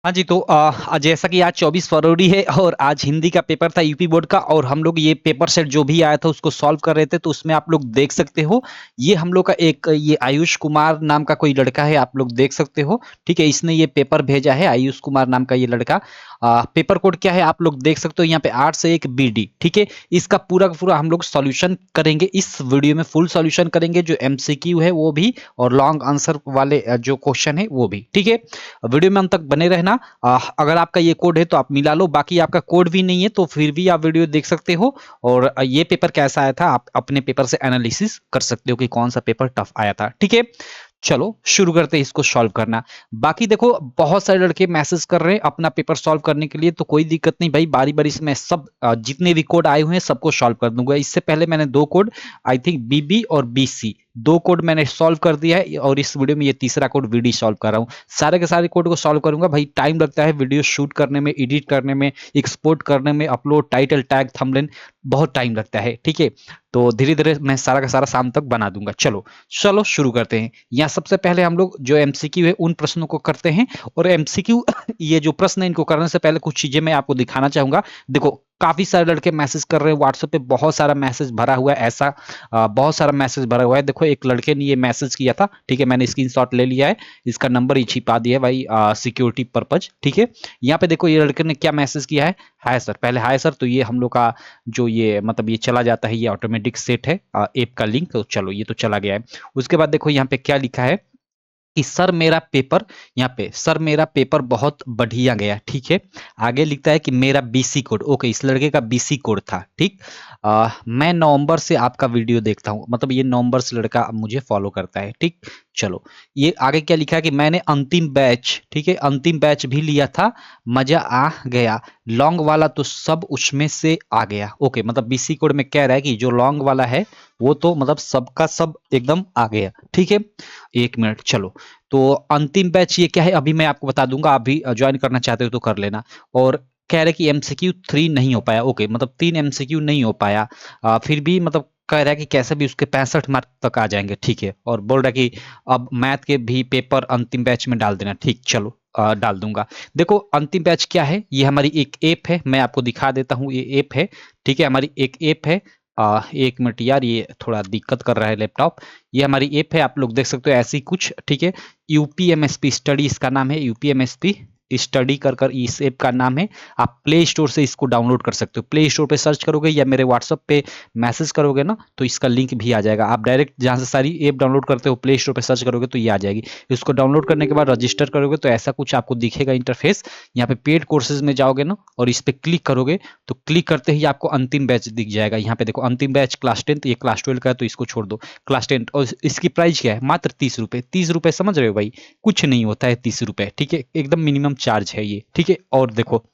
हाँ जी, तो जैसा कि आज 24 फरवरी है और आज हिंदी का पेपर था यूपी बोर्ड का और हम लोग ये पेपर सेट जो भी आया था उसको सॉल्व कर रहे थे। तो उसमें आप लोग देख सकते हो, ये हम लोग का एक ये आयुष कुमार नाम का कोई लड़का है, आप लोग देख सकते हो। ठीक है, इसने ये पेपर भेजा है, आयुष कुमार नाम का ये लड़का। पेपर कोड क्या है आप लोग देख सकते हो यहाँ पे 8 से 1 BD। ठीक है, इसका पूरा का पूरा हम लोग सॉल्यूशन करेंगे इस वीडियो में, फुल सॉल्यूशन करेंगे, जो MCQ है वो भी और लॉन्ग आंसर वाले जो क्वेश्चन है वो भी। ठीक है, वीडियो में अंत तक बने रहना। अगर आपका ये कोड है तो आप मिला लो, बाकी आपका कोड भी नहीं है तो फिर भी आप वीडियो देख सकते हो। और ये पेपर कैसा आया था आप अपने पेपर से एनालिसिस कर सकते हो कि कौन सा पेपर टफ आया था। ठीक है, चलो शुरू करते हैं इसको सॉल्व करना। बाकी देखो, बहुत सारे लड़के मैसेज कर रहे हैं अपना पेपर सॉल्व करने के लिए, तो कोई दिक्कत नहीं भाई, बारी बारी से मैं सब जितने भी कोड आए हुए हैं सबको सॉल्व कर दूंगा। इससे पहले मैंने 2 कोड, आई थिंक BB और BC, 2 कोड मैंने सॉल्व कर दिया है और इस वीडियो में ये तीसरा कोड VD सॉल्व कर रहा हूँ। सारे के सारे कोड को सॉल्व करूंगा भाई, टाइम लगता है वीडियो शूट करने में, एडिट करने में, एक्सपोर्ट करने में, अपलोड, टाइटल, टैग, थंबनेल, बहुत टाइम लगता है। ठीक है, तो धीरे धीरे मैं सारा का सारा शाम तक बना दूंगा। चलो चलो शुरू करते हैं। यहाँ सबसे पहले हम लोग जो MCQ है उन प्रश्नों को करते हैं। और MCQ ये जो प्रश्न है इनको करने से पहले कुछ चीजें मैं आपको दिखाना चाहूंगा। देखो, काफी सारे लड़के मैसेज कर रहे हैं व्हाट्सएप पे, बहुत सारा मैसेज भरा हुआ है ऐसा, बहुत सारा मैसेज भरा हुआ है। देखो, एक लड़के ने ये मैसेज किया था। ठीक है, मैंने स्क्रीनशॉट ले लिया है, इसका नंबर ही छिपा दिया है भाई सिक्योरिटी पर्पज। ठीक है, यहाँ पे देखो ये लड़के ने क्या मैसेज किया है। हाय सर, पहले हाय सर, तो ये हम लोग का जो ये मतलब ये चला जाता है, ये ऑटोमेटिक सेट है ऐप का लिंक। तो चलो ये तो चला गया है। उसके बाद देखो यहाँ पे क्या लिखा है कि सर मेरा पेपर, यहाँ पे सर मेरा पेपर बहुत बढ़िया गया। ठीक है, आगे लिखता है कि मेरा BC कोड, ओके, इस लड़के का BC कोड था। ठीक, मैं नवंबर से आपका वीडियो देखता हूँ, मतलब ये नवंबर से लड़का मुझे फॉलो करता है। ठीक, चलो ये आगे क्या लिखा है कि मैंने अंतिम बैच, ठीक है, अंतिम बैच भी लिया था, मजा आ गया, लॉन्ग वाला तो सब उसमें से आ गया। ओके, मतलब BC कोड में कह रहा है कि जो लॉन्ग वाला है वो तो मतलब सबका सब एकदम आ गया। ठीक है, 1 मिनट, चलो। तो अंतिम बैच ये क्या है अभी मैं आपको बता दूंगा, आप भी ज्वाइन करना चाहते हो तो कर लेना। और कह रहे कि MCQ 3 नहीं हो पाया। ओके, मतलब 3 MCQ नहीं हो पाया, फिर भी मतलब कह रहा है कि कैसे भी उसके 65 मार्क तक आ जाएंगे। ठीक है, और बोल रहा है कि अब मैथ के भी पेपर अंतिम बैच में डाल देना। ठीक, चलो डाल दूंगा। देखो अंतिम बैच क्या है, ये हमारी एक ऐप है, मैं आपको दिखा देता हूँ। ये ऐप है, ठीक है, हमारी एक ऐप है। 1 मिनट यार, ये थोड़ा दिक्कत कर रहा है लैपटॉप। ये हमारी ऐप है, आप लोग देख सकते हो ऐसी कुछ। ठीक है, UPMSP स्टडी इसका नाम है, UPMSP स्टडी कर इस ऐप का नाम है। आप प्ले स्टोर से इसको डाउनलोड कर सकते हो, प्ले स्टोर पे सर्च करोगे या मेरे व्हाट्सएप पे मैसेज करोगे ना तो इसका लिंक भी आ जाएगा। आप डायरेक्ट जहां से सारी ऐप डाउनलोड करते हो प्ले स्टोर पे सर्च करोगे तो ये आ जाएगी। इसको डाउनलोड करने के बाद रजिस्टर करोगे तो ऐसा कुछ आपको दिखेगा इंटरफेस। यहाँ पे पेड कोर्सेज में जाओगे ना और इस पे क्लिक करोगे तो क्लिक करते ही आपको अंतिम बैच दिख जाएगा। यहाँ पे देखो अंतिम बैच क्लास 10, ये क्लास 12 का है तो इसको छोड़ दो, क्लास 10। और इसकी प्राइस क्या है, मात्र 30 रुपए। 30 रुपए, समझ रहे हो भाई, कुछ नहीं होता है 30 रुपए। ठीक है, एकदम मिनिमम चार्ज है ये। ठीक है, और देखो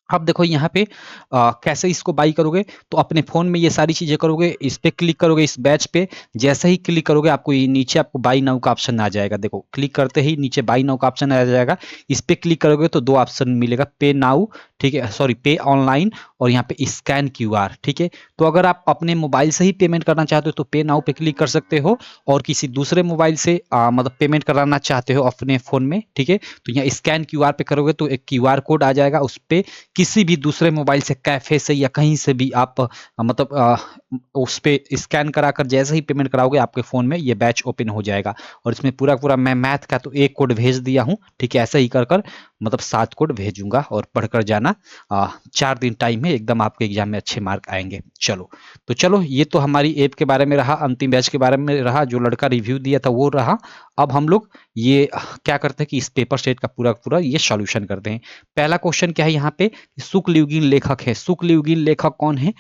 अब देखो यहाँ पे कैसे इसको बाई करोगे, तो अपने फोन में ये सारी चीजें करोगे, इस पे क्लिक करोगे, इस बैच पे जैसे ही क्लिक करोगे आपको ये नीचे आपको बाई नाउ का ऑप्शन आ जाएगा। देखो क्लिक करते ही नीचे बाई नाउ का ऑप्शन आ जाएगा। इस पे क्लिक करोगे तो 2 ऑप्शन मिलेगा, पे नाउ, ठीक है, सॉरी पे ऑनलाइन, और यहाँ पे स्कैन QR। ठीक है, तो अगर आप अपने मोबाइल से ही पेमेंट करना चाहते हो तो पे नाउ पे क्लिक कर सकते हो, और किसी दूसरे मोबाइल से मतलब पेमेंट कराना चाहते हो अपने फोन में, ठीक है, तो यहाँ स्कैन QR पे करोगे तो एक QR कोड आ जाएगा। उस पे किसी भी दूसरे मोबाइल से, कैफे से या कहीं से भी आप मतलब उस पे स्कैन कराकर जैसे ही पेमेंट कराओगे आपके फोन में ये बैच ओपन हो जाएगा। और इसमें पूरा पूरा मैं मैथ का तो 1 कोड भेज दिया हूँ। ठीक है, ऐसे ही कर कर मतलब 7 कोड भेजूंगा और पढ़कर जाना। 4 दिन टाइम है, एकदम आपके एग्जाम में अच्छे मार्क आएंगे। चलो, तो चलो ये तो हमारी ऐप के बारे में रहा, अंतिम बैच के बारे में रहा, जो लड़का रिव्यू दिया था वो रहा। अब हम लोग ये क्या करते हैं कि इस पेपर सेट का पूरा पूरा ये सॉल्यूशन करते हैं। पहला क्वेश्चन क्या है यहाँ पे, शुक्लयुगीन लेखक है। शुक्लयुगीन लेखक कौन है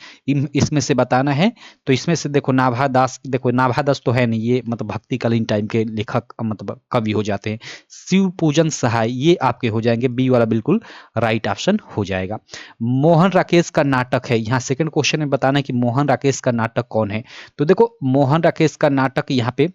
इसमें से बताना है। तो इसमें से देखो नाभा दास, देखो नाभा दास तो है नहीं, ये मतलब भक्तिकालीन टाइम के लेखक मतलब कवि हो जाते हैं। शिव पूजन सहाय ये आपके हो जाएंगे, बी वाला बिल्कुल राइट ऑप्शन हो जाएगा। मोहन राकेश का नाटक है, यहाँ सेकंड क्वेश्चन में बताना है कि मोहन राकेश का नाटक कौन है। तो देखो मोहन राकेश का नाटक यहाँ पे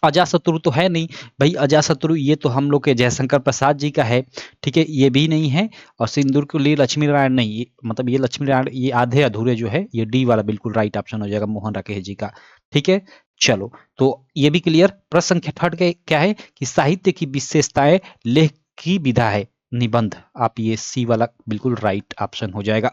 अजातशत्रु तो है नहीं भाई, अजातशत्रु ये तो हम लोग के जयशंकर प्रसाद जी का है। ठीक है, ये भी नहीं है। और सिंदूर के लिए लक्ष्मी नारायण नहीं, मतलब ये लक्ष्मी नारायण ये आधे अधूरे जो है, ये डी वाला बिल्कुल राइट ऑप्शन हो जाएगा मोहन राकेश जी का। ठीक है, चलो तो ये भी क्लियर। प्रश्न संख्या थर्ड के क्या है कि साहित्य की विशेषताएं लेख की विधा है। निबंध, आप ये सी वाला बिल्कुल राइट ऑप्शन हो जाएगा।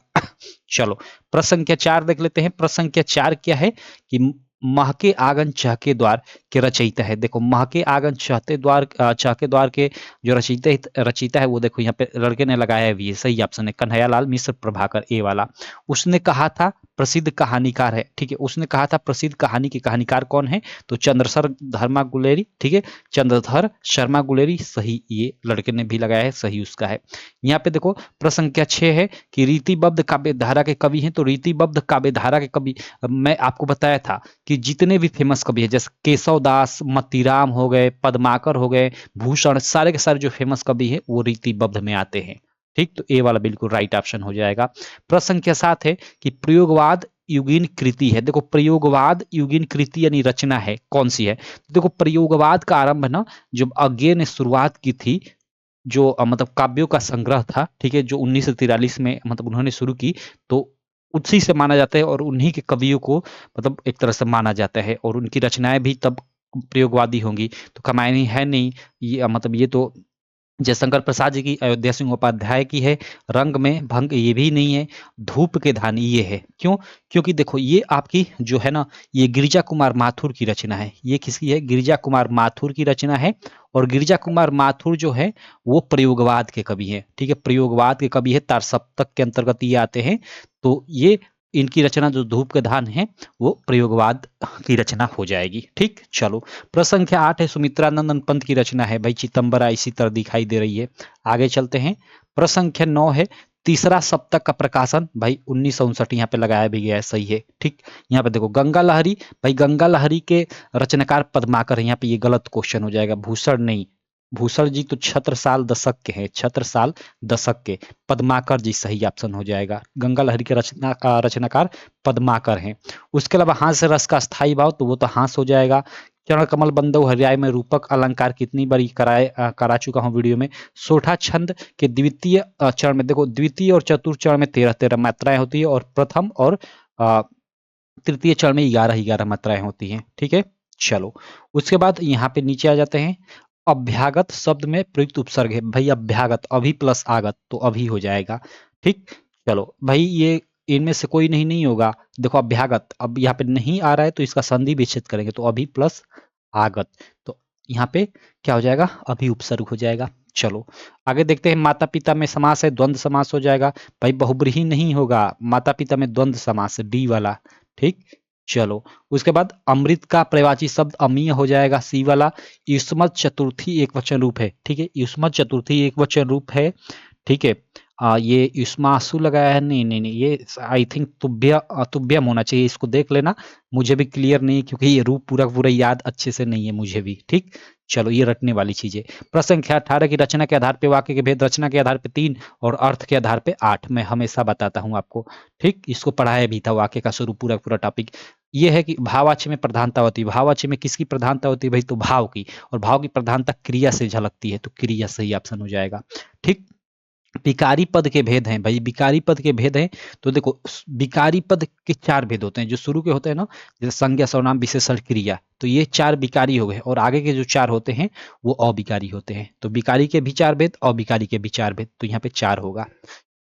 चलो प्रश्न संख्या 4 देख लेते हैं। प्रश्न संख्या 4 क्या है कि महके आंगन चहके द्वार के रचयिता है। देखो महके आंगन चहके द्वार के जो रचयिता है वो देखो यहाँ पे लड़के ने लगाया है, भी सही ऑप्शन है कन्हैयालाल मिश्र प्रभाकर, ए वाला। उसने कहा था प्रसिद्ध कहानीकार है, ठीक है, उसने कहा था प्रसिद्ध कहानी के कहानीकार कौन है, तो चंद्रशर धर्मा गुलेरी, ठीक है, चंद्रधर शर्मा गुलेरी, सही, ये लड़के ने भी लगाया है, सही उसका है। यहाँ पे देखो प्रश्न संख्या 6 है कि रीतिबद्ध काव्य धारा के कवि हैं, तो रीतिबद्ध काव्य धारा के कवि मैं आपको बताया था कि जितने भी फेमस कवि है जैसे केशव दास, मतीराम हो गए, पद्माकर हो गए, भूषण, सारे के सारे जो फेमस कवि है वो रीतिबद्ध में आते हैं। ठीक, तो ए वाला बिल्कुल राइट ऑप्शन हो जाएगा। प्रश्न संख्या 7 है कि प्रयोगवाद युगीन कृति है। देखो प्रयोगवाद युगीन कृति यानी रचना है, कौन सी है, तो देखो प्रयोगवाद का आरंभ ना जब अज्ञे ने शुरुआत की थी, जो मतलब काव्यों का संग्रह था, ठीक है, जो 1943 में मतलब उन्होंने शुरू की, तो उसी से माना जाता है और उन्हीं के कवियों को मतलब एक तरह से माना जाता है और उनकी रचनाएं भी तब प्रयोगवादी होंगी। तो कमायनी है नहीं, ये मतलब ये तो जयशंकर प्रसाद जी की, अयोध्या सिंह उपाध्याय की है, रंग में भंग ये भी नहीं है, धूप के धानी ये है। क्यों, क्योंकि देखो ये आपकी जो है ना ये गिरिजा कुमार माथुर की रचना है। ये किसकी है, गिरिजा कुमार माथुर की रचना है। और गिरिजा कुमार माथुर जो है वो प्रयोगवाद के कवि हैं, ठीक है, प्रयोगवाद के कवि है, तार सप्तक के अंतर्गत ये आते हैं। तो ये इनकी रचना जो धूप के धान है वो प्रयोगवाद की रचना हो जाएगी। ठीक, चलो प्रश्न संख्या 8 है, सुमित्रानंदन पंत की रचना है, भाई चितंबरा इसी तरह दिखाई दे रही है। आगे चलते हैं। प्रश्न संख्या 9 है, तीसरा सप्तक का प्रकाशन, भाई 1959 यहाँ पे लगाया भी गया है, सही है। ठीक, यहाँ पे देखो गंगा लहरी, भाई गंगा लहरी के रचनाकार पद्माकर है, यहाँ पे ये गलत क्वेश्चन हो जाएगा, भूषण नहीं। भूषण जी तो छत्रसाल दशक के हैं, छत्रसाल दशक के, पद्माकर जी सही ऑप्शन हो जाएगा। गंगा लहरी के रचनाकार पद्माकर हैं। उसके अलावा हास्य रस का स्थायी भाव, तो वो तो हास हो जाएगा। चरण कमल बंदो हरियाय में रूपक अलंकार कितनी बारी करा चुका हूँ वीडियो में। सोठा छंद के द्वितीय चरण में देखो द्वितीय और चतुर्थ चरण में 13-13 मात्राएं होती है और प्रथम और तृतीय चरण में 11-11 मात्राएं होती हैं। ठीक है, चलो उसके बाद यहाँ पे नीचे आ जाते हैं। अभ्यागत शब्द में प्रयुक्त उपसर्ग है, भाई अभ्यागत, अभी प्लस आगत, तो अभी हो जाएगा। ठीक, चलो भाई ये इनमें से कोई नहीं नहीं होगा। देखो अभ्यागत अब यहाँ पे नहीं आ रहा है तो इसका संधि विच्छेद करेंगे, तो अभी प्लस आगत, तो यहाँ पे क्या हो जाएगा, अभी उपसर्ग हो जाएगा। चलो आगे देखते हैं। माता पिता में समास है, द्वंद्व समास हो जाएगा, भाई बहुब्रीहि नहीं होगा, माता पिता में द्वंद्व समास, डी वाला। ठीक, चलो उसके बाद अमृत का प्रवाची शब्द अमीय हो जाएगा, सी वाला। युष्मत चतुर्थी एक वचन रूप है, ठीक है, युष्मत चतुर्थी एक वचन रूप है। ठीक है, ये युष्मासु लगाया है, नहीं नहीं नहीं, ये आई थिंक तुभ्यम होना चाहिए, इसको देख लेना, मुझे भी क्लियर नहीं क्योंकि ये रूप पूरा पूरा याद अच्छे से नहीं है मुझे भी। ठीक, चलो ये रटने वाली चीजें। प्रश्न संख्या 18 की रचना के आधार पे वाक्य के भेद, रचना के आधार पे 3 और अर्थ के आधार पे 8, मैं हमेशा बताता हूं आपको। ठीक, इसको पढ़ाया भी था, वाक्य का स्वरूप पूरा पूरा टॉपिक ये है कि भाववाच्य में प्रधानता होती है। भाववाच्य में किसकी प्रधानता होती है भाई, तो भाव की, और भाव की प्रधानता क्रिया से झलकती है, तो क्रिया सही ऑप्शन हो जाएगा। ठीक, विकारी पद के भेद हैं, भाई विकारी पद के भेद हैं, तो देखो विकारी पद के 4 भेद होते हैं, जो शुरू के होते हैं ना, जैसे संज्ञा सर्वनाम विशेषण क्रिया, तो ये 4 विकारी हो गए, और आगे के जो 4 होते हैं वो अविकारी होते हैं। तो विकारी के भी 4 भेद, अविकारी के भी 4 भेद, तो यहाँ पे 4 होगा।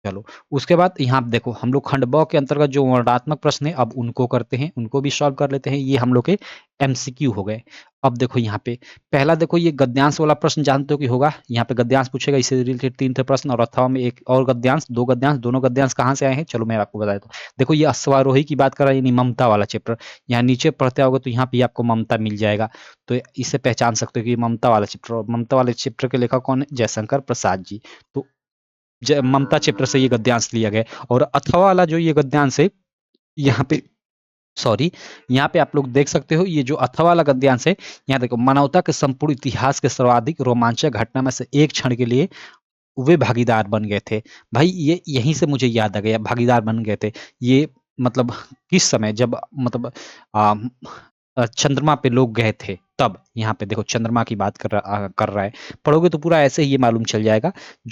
चलो उसके बाद यहाँ देखो हम लोग खंड ब के अंतर्गत जो वर्णनात्मक प्रश्न है अब उनको करते हैं, उनको भी सॉल्व कर लेते हैं। ये हम लोग के एमसीक्यू हो गए। अब देखो यहाँ पे पहला देखो ये गद्यांश वाला प्रश्न जानते हो कि होगा, यहाँ पे गद्यांश पूछेगा, इससे रिलेटेड 3 थे प्रश्न, और अथवा में एक और गद्यांश, 2 गद्यांश, दोनों गद्यांश कहाँ से आए हैं चलो मैं आपको बता देता हूँ। देखो ये अश्वारोही की बात कर रहा है, यानी ममता वाला चैप्टर, यहाँ नीचे पढ़ते होगा तो यहाँ पे आपको ममता मिल जाएगा, तो इसे पहचान सकते हो कि ममता वाला चैप्टर, ममता वाले चैप्टर के लेखक कौन है, जयशंकर प्रसाद जी। तो ममता चैप्टर से ये गद्यांश लिया गया। और अथवा वाला जो ये गद्यांश है यहाँ पे, सॉरी, यहाँ पे आप लोग देख सकते हो ये जो अथवा वाला गद्यांश है, यहाँ देखो मानवता के संपूर्ण इतिहास के सर्वाधिक रोमांचक घटना में से एक क्षण के लिए वे भागीदार बन गए थे। भाई ये यहीं से मुझे याद आ गया, भागीदार बन गए थे, ये मतलब किस समय, जब मतलब चंद्रमा पे लोग गए थे तब। यहाँ पे देखो चंद्रमा की बात कर रहा है, पढ़ोगे तो पूरा ऐसे ही ये मालूम चल जाएगा।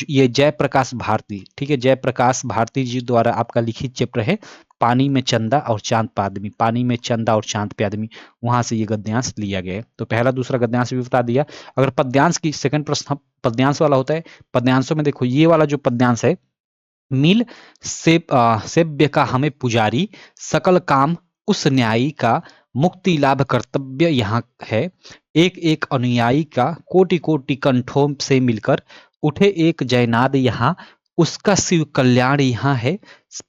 ये जयप्रकाश भारती, ठीक है, जयप्रकाश भारती जी द्वारा आपका लिखित चैप्टर है पानी में चंदा और चांद पे आदमी, पानी में चंदा और चांद पे आदमी, वहां से ये गद्यांश लिया गया है। तो पहला दूसरा गद्यांश भी बता दिया। अगर पद्यांश की सेकंड प्रश्न पद्यांश वाला होता है, पद्यांशों में देखो ये वाला जो पद्यांश है, मिल सेव्य का हमें पुजारी, सकल काम उस न्यायी का, मुक्ति लाभ कर्तव्य यहाँ है, एक एक अनुयायी का, कोटि कोटि कंठों से मिलकर उठे एक जयनाद यहाँ, उसका शिव कल्याण यहाँ है,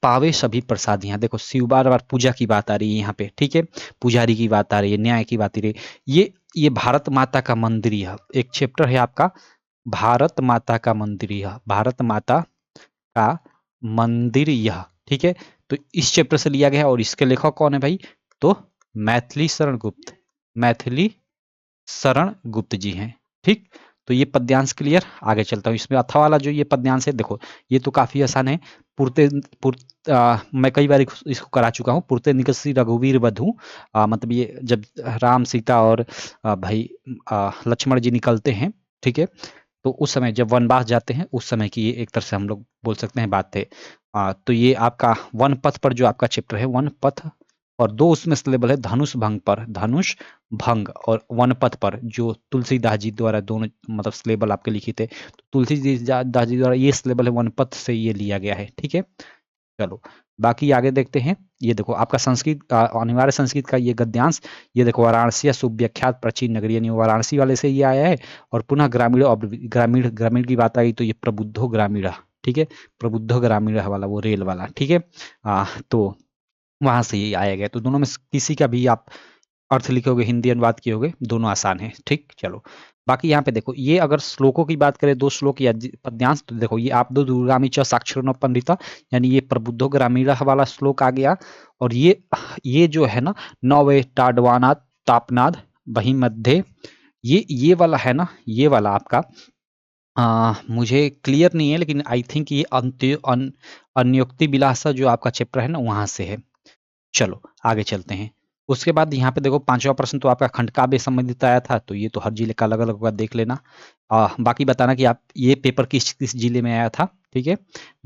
पावे सभी प्रसाद यहाँ। देखो शिव बार बार पूजा की बात आ रही है यहाँ पे, ठीक है, पुजारी की बात आ रही है, न्याय की बात आ रही है। ये भारत माता का मंदिर, यह एक चैप्टर है आपका भारत माता का मंदिर, यह भारत माता का मंदिर यह, ठीक है। तो इस चैप्टर से लिया गया है और इसके लेखक कौन है भाई, तो मैथिली शरण गुप्त, मैथिली शरण गुप्त जी हैं, ठीक। तो ये पद्यांश क्लियर। आगे चलता हूँ, इसमें अथा वाला जो ये पद्यांश है, देखो ये तो काफी आसान है। पुरते मैं कई बार इसको करा चुका हूँ। पुरते निकसी रघुवीर बधु, मतलब ये जब राम सीता और भाई लक्ष्मण जी निकलते हैं, ठीक है, तो उस समय जब वनवास जाते हैं उस समय की ये एक तरह से हम लोग बोल सकते हैं बात है। तो ये आपका वन पथ पर जो आपका चैप्टर है, वन पथ, और दो उसमें सिलेबल है, धनुष भंग पर, धनुष भंग और वन पथ पर, जो तुलसीदास जी द्वारा दोनों मतलब सिलेबल आपके लिखित है। तो तुलसीदास जी द्वारा ये सिलेबल है, वन पथ से ये लिया गया है, ठीक है। चलो बाकी आगे देखते हैं। ये देखो आपका संस्कृत अनिवार्य संस्कृत का ये गद्यांश, ये देखो वाराणसी सुव्याख्यात प्राचीन नगरी, यानी वाराणसी वाले से ये आया है। और पुनः ग्रामीण और ग्रामीण ग्रामीण की बात आई तो ये प्रबुद्धो ग्रामीण, ठीक है, प्रबुद्धो ग्रामीण वाला वो रेल वाला, ठीक है। तो वहां से ये आया गया। तो दोनों में किसी का भी आप अर्थ लिखोगे, हिंदी अनुवाद किए दोनों आसान है, ठीक। चलो बाकी यहाँ पे देखो, ये अगर श्लोकों की बात करें, दो श्लोक या पद्यांश, तो देखो ये आप दो दुर्गामी च साक्षर पंडिता, यानी ये प्रबुद्धो ग्रामीण वाला श्लोक आ गया। और ये जो है ना, नवे टाडवानाद तापनाद वही मध्य, ये वाला है ना, ये वाला आपका मुझे क्लियर नहीं है, लेकिन आई थिंक ये अन्योक्ति विलासा जो आपका चैप्टर है ना, वहां से है। चलो आगे चलते हैं। उसके बाद यहाँ पे देखो पांचवा प्रश्न तो आपका खंड काव्य संबंधित आया था, तो ये तो हर जिले का अलग अलग होगा, देख लेना। बाकी बताना कि आप ये पेपर किस किस जिले में आया था, ठीक है।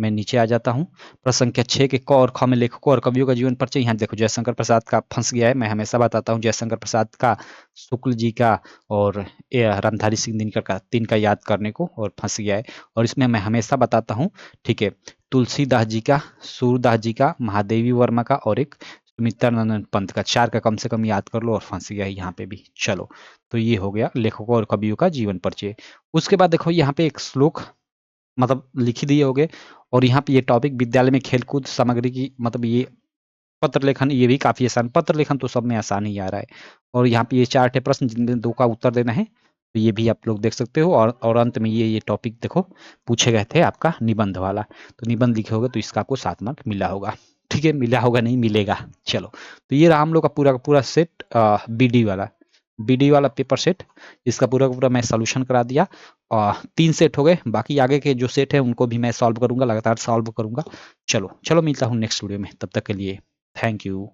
मैं नीचे आ जाता हूँ। प्रश्न संख्या 6 के क और ख में लेखकों और कवियों का जीवन परिचय। यहाँ देखो जयशंकर प्रसाद का फंस गया है, मैं हमेशा बताता हूँ जयशंकर प्रसाद का, शुक्ल जी का और रामधारी सिंह दिनकर का, तीन का याद करने को, और फंस गया है। और इसमें मैं हमेशा बताता हूँ, ठीक है, तुलसीदास जी का, सूरदास जी का, महादेवी वर्मा का और एक सुमित्रानंद पंत का, चार का कम से कम याद कर लो, और फंस गया है यहाँ पे भी। चलो तो ये हो गया लेखकों और कवियों का जीवन परिचय। उसके बाद देखो यहाँ पे एक श्लोक मतलब लिख दिए होगे, और यहाँ पे ये टॉपिक विद्यालय में खेलकूद सामग्री की, मतलब ये पत्र लेखन, ये भी काफी आसान, पत्र लेखन तो सब में आसान ही आ रहा है। और यहाँ पे ये 4 ठे प्रश्न जिनमें 2 का उत्तर देना है, तो ये भी आप लोग देख सकते हो। और अंत में ये टॉपिक देखो पूछे गए थे आपका निबंध वाला, तो निबंध लिखे होगा तो इसका आपको 7 मार्क मिला होगा, ठीक है, मिला होगा नहीं मिलेगा। चलो तो ये रहा हम लोग का पूरा का पूरा सेट, बीडी वाला पेपर सेट, इसका पूरा का पूरा मैं सोल्यूशन करा दिया। 3 सेट हो गए, बाकी आगे के जो सेट है उनको भी मैं सॉल्व करूंगा, लगातार सॉल्व करूंगा। चलो मिलता हूँ नेक्स्ट वीडियो में, तब तक के लिए थैंक यू।